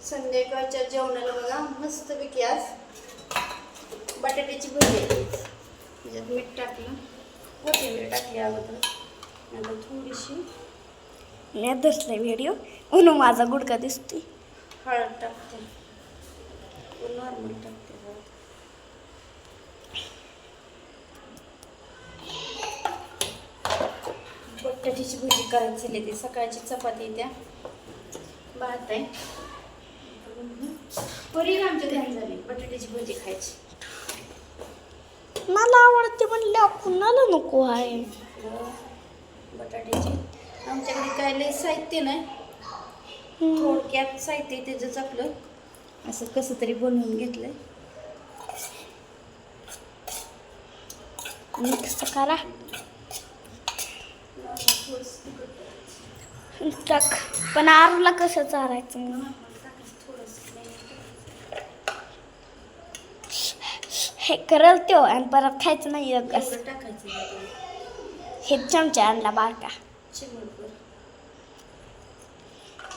संध्याकाळच्या जेवणाला बघा मस्तपैकी आज बटाट्याची भजी आहे. त्याच्यात मीठ टाकलं, कोथिंबीर टाकली अगोदर, नंतर थोडीशी नाही दिसला व्हिडिओ म्हणून माझा गुडका दिसतोय. हळद टाकते, नॉर्मल टाकते. बटाट्याची भजी करायची ती सकाळची चपाती त्या भात आहे. बरी आमच्या घरी झाली बटाट्याची भजी खायची. मला आवडते म्हणलं कुणाला नको आहे बटाट्याची. आमच्याकडे काय लय साहित्य नाही, थोडक्यात साहित्य त्याचंच आपलं असं कसं तरी बनवून घेतलंय. मिक्स करा टाक. पण आरूला कसं चारायचं मग? हे करल तो आणि परत खायचं नाही. असं टाकायचं हे चमचा आणला बारका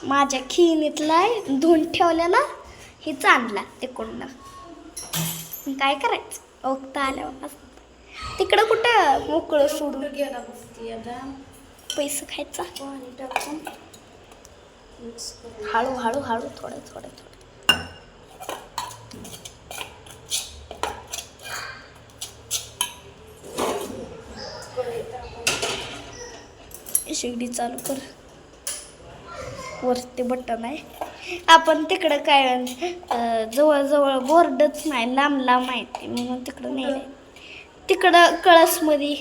माझ्या खिनीतला धुवून ठेवलेला हेच आणला तिकडनं. काय करायचं ओगता आल्यावर तिकडं कुठं मोकळं सोडून गेला बसती. आता पैसे खायचा पाणी टाकून मिक्स करून हळू हळू हळू थोडं थोडं थोडं. शेगडी चालू कर. वरती बटन आहे. आपण तिकडं काय जवळजवळ बोर्डच नाही, लांब लांब माहिती म्हणून तिकडं नाही. तिकडं कळसमध्ये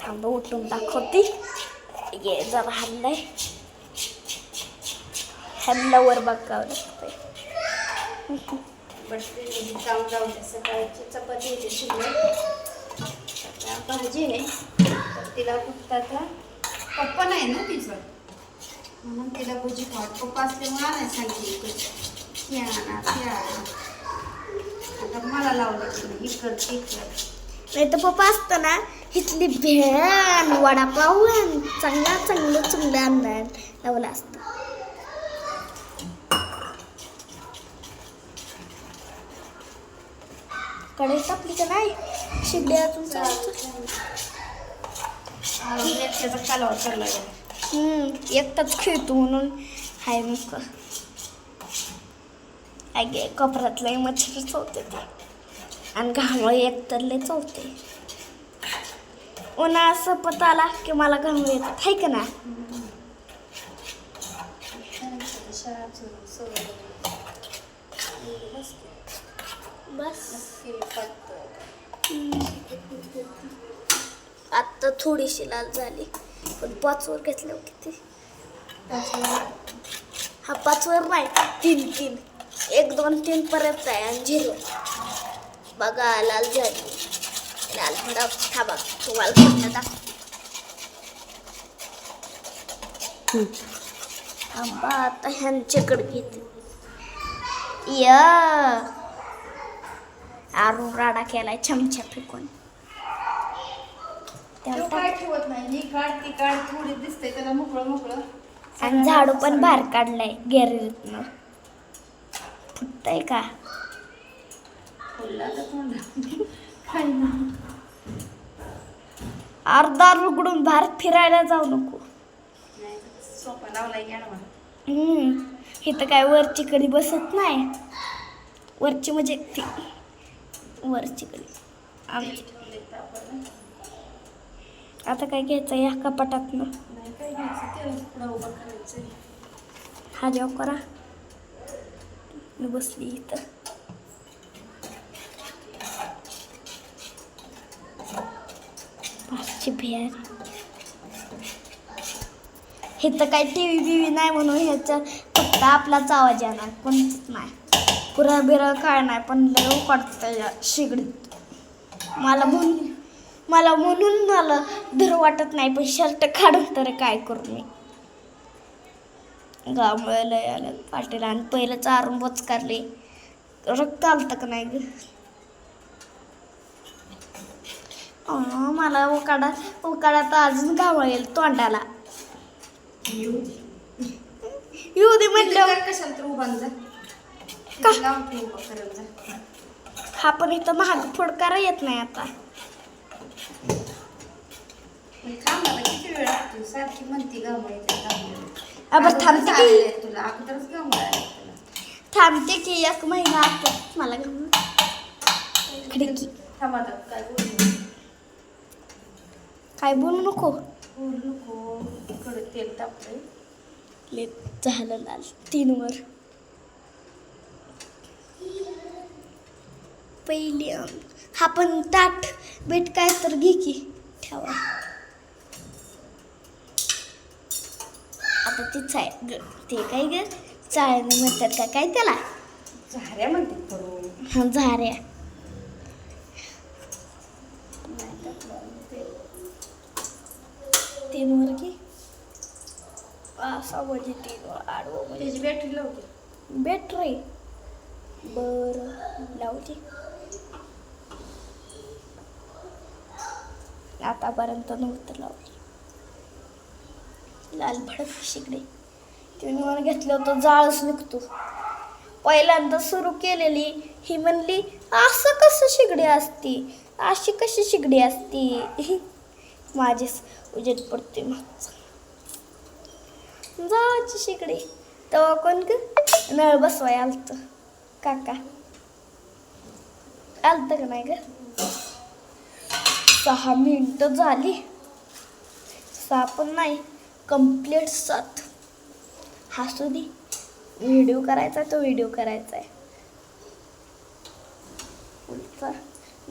थांब उठून दाखवते. ये जरा हल्लाय हल्लावर बघावं लागतंय. बटाट्याची काम जाऊ दे. सकाळची चपाती येते शिल्लक, भाजी आहे तर तिला फक्त आता पप्पा नाही ना तिचं म्हणून तिला भजी खात. पप्पा असल्यामुळे नाही सांगितली आता मला लावलं की हे कर ते कर. नाही तर पप्पा असतं ना इथली भेळ वडापाव चांगलं आणणार लावलं असतं. कढई टाकली का नाही शिड्डे अजून त्याचा कालवा चालला एकटाच खेळतो म्हणून हाय मग आगे कपरात लय मच्छर चवते ते आणि घामळे एकतर लय चवते. उन्हाळा सपत आला की मला घामळे येतात हाय का ना. बस आत्ता थोडीशी लाल झाली पण 5 वर घेतल्यावर किती? हा 5 वर नाही 3 1 2 3 पर्यंत आहे आणि 0 बघा लाल झाली. लाल थोडा थांबा तुम्हाला फोडणं दाखव. थांबा आता ह्यांच्याकडे घेते. आरू राडा केलाय चमचा फेकून. काय ठेवत नाही. ही काढ ती काढ थोडी दिसते त्याला मोकळं मोकळं. आणि झाडू पण बाहेर काढलाय गॅलरीतनं. फुटतंय का अर्धा रुगडून बाहेर फिरायला जाऊ नको. सोपा लावलाय घ्या ना. इथं काय वरची कडी बसत नाही. वरची म्हणजे ती वरची कडी आता काय घ्यायचं या कपाटातनं. हा जेव करा. मी बसली इथं. पाचची भेळ इथं काय टी व्ही नाही म्हणून ह्याच्यात फक्त आपलाच आवाज येणार कोणच नाही. पुरा बिरा काय नाही पण लय काढतं या शेगडीत. मला म्हणून मला धर वाटत नाही पण शर्ट काढून तर काय करू मी. गावामुळे लय आलं पाटील आणि पहिलं चारून बोचकारले रक्त आलतं का नाही ग. मला उकाडा तर अजून गावळ येईल तोंडाला. येऊ दे. येऊ दे म्हणलं तिथं कशाला तर उभान जा. का? तिथं लावून ठेव उभं करत जा. हा पण इथं महाग फोड करा येत नाही आता. मी थांब आता किती वेळ लागतो सारखी म्हणती गावळे अबे थांबते की. तुला अगोदरच गावळे तुला. थांबते की एक महिना आता मला घालून. खिडकी थांब आता काय बोलू काय बोलू नको. बोलू नको. इकडे तेल टाकलंय. ले झालं लाल 3 वर. पहिली हा पण ताट बीट काय तर घे की ठेवा. आता तीच आहे ते काय ग चाळणी म्हणतात का काय त्याला. झाऱ्या म्हणते करून हा झाऱ्या. नाही टाकलं ते. 3 वर घे. असा म्हणजे 3 वर आडवं म्हणजे त्याची बॅटरी लावते. बॅटरी बरं लावते. आतापर्यंत नव्हतं लावली. लाल भडक शिगडी तिने घेतलं होतं जाळच निघतो. पहिल्यांदा सुरू केलेली ही म्हणली असं कसं शिगडी असती अशी कशी शिगडी असती. माझीच उजेड पडते मागचा. जायची शिगडी तेव्हा कोण ग नळ बसवाय आलत काका आलत का नाही ग. 6 मिनिटं झाली. 6 पण नाही कंप्लीट 7. हसू दे. व्हिडिओ करायचा तो व्हिडिओ करायचा आहे. उलटा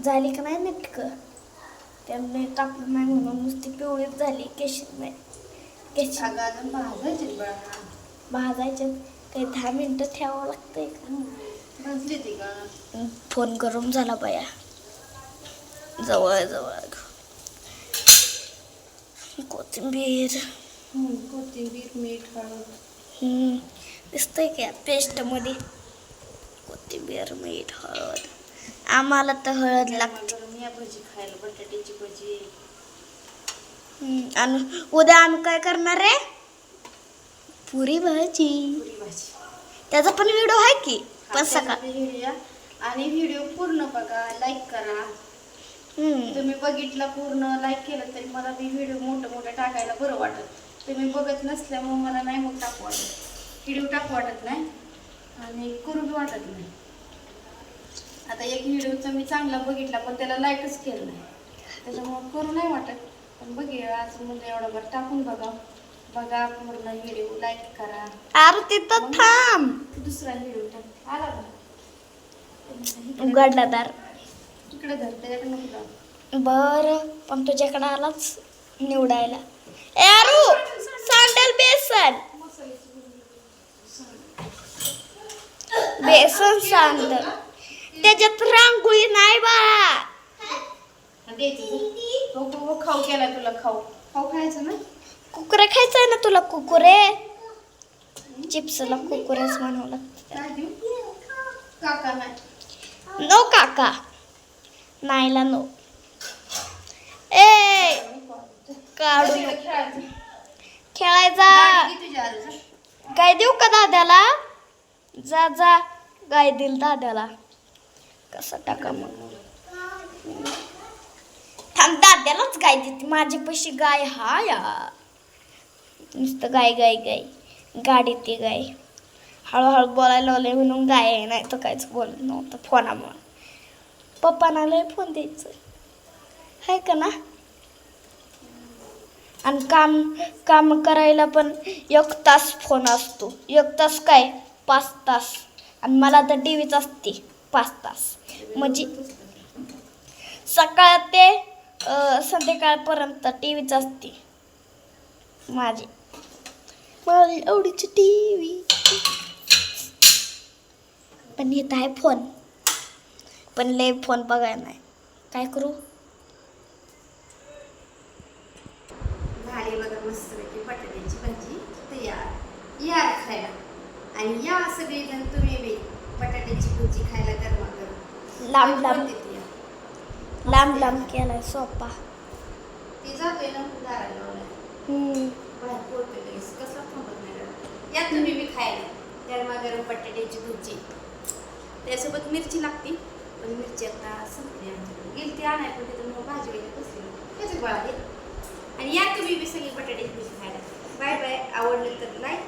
झाली का नाही नेटकं त्यामुळे टाकलं नाही म्हणून नुसती पिवळीच झाली. केशीत नाही केशी अगं अजून भाजायची बळा. भाजायचे काही 10 मिनिटं ठेवावं लागतंय का. भाजली ती का. फोन गरम झाला बाया. जवळ जवळ कोथिंबीर कोथिंबीर मीठ हळद. दिसतंय का पेस्टमध्ये कोथिंबीर मीठ हळद. आम्हाला तर हळद लागते. या भजी खायला बटाट्याची भजी. आणि उद्या आम्ही काय करणार आहे पुरी भाजी. पुरी भाजी. त्याचा पण व्हिडिओ आहे की पण सकाळ. आणि व्हिडिओ पूर्ण बघा लाईक करा. तुम्ही बघितला पूर्ण लाईक केलं तरी मला बी व्हिडिओ मोठं टाकायला बरं वाटत. तुम्ही बघत नसल्यामुळे मला नाही मग टाकू वाटत. व्हिडिओ टाकू वाटत नाही आणि करू बी वाटत नाही. आता एक व्हिडिओचा मी चांगला बघितला पण त्याला लाईकच केलं नाही त्याच्यामुळे करू नाही वाटत. पण बघूया आज म्हणजे एवढा बरं टाकून बघा पूर्ण व्हिडिओ लाईक करा. अरे तिथं थांब. दुसरा व्हिडिओ टाक आला का. उघडला दार. इकडे धर त्याच्याकडे नको जाऊ. बरं पण तुझ्याकडे आलाच निवडायला. यारू सांडल बेसन बेसन सांडल त्याच्यात रांगोळी नाही बाळा. खाऊ केला तुला. खाऊ खायचं ना. कुकुरे खायचंय ना तुला. कुकुरे चिप्सला कुकुरेच म्हणावं लागतं. काय देऊ काका नाही. नो काका नाहीला नो. ए काढू नको. खेळायचं. खेळायचा. गाडी घे तुझ्या आजूचं. गाय देऊ का दाद्याला. जा जा गाय देईल दाद्याला. कसं टाका मग थांब दाद्यालाच गाय देते. माझी पैशी गाय हा या नुसतं गाय गाय गाय गाडी ती गाय. हळूहळू बोलायला लागले म्हणून गाय आहे नाही तर काहीच बोलत नव्हतं फोनामुळे. पप्पांना लय फोन द्यायचं आहे का ना. आणि काम करायला पण 1 तास फोन असतो. 1 तास काय 5 तास. आणि मला तर टी व्हीच असते 5 तास. म्हणजे सकाळ ते संध्याकाळपर्यंत टी व्हीच असते माझी आवडीची टी व्ही. पण येत आहे फोन पण लय फोन बघायला नाही. काय करू. झाली बघा मस्तपैकी बटाट्याची भाजी तयार. या खायला. आणि या सगळेजण तुम्ही बी बटाट्याची भाजी खायला गरमा गरम. लांब लांब केलाय सोपा. ती जातोय ना दाराला. बाहेर पोरते कसं या तुम्ही बी खायला गरमागरम बटाट्याची भजी. त्यासोबत मिरची लागते, पण मिरची आता संपली आमच्याकडे. गेली ती आणाय पण तिथं मग भाजी वगैरे बसली कसं बाळा. आणि या तुम्ही बी सगळी बटाट्याची भजी खायला. Bye bye. आवडलं तर लाईक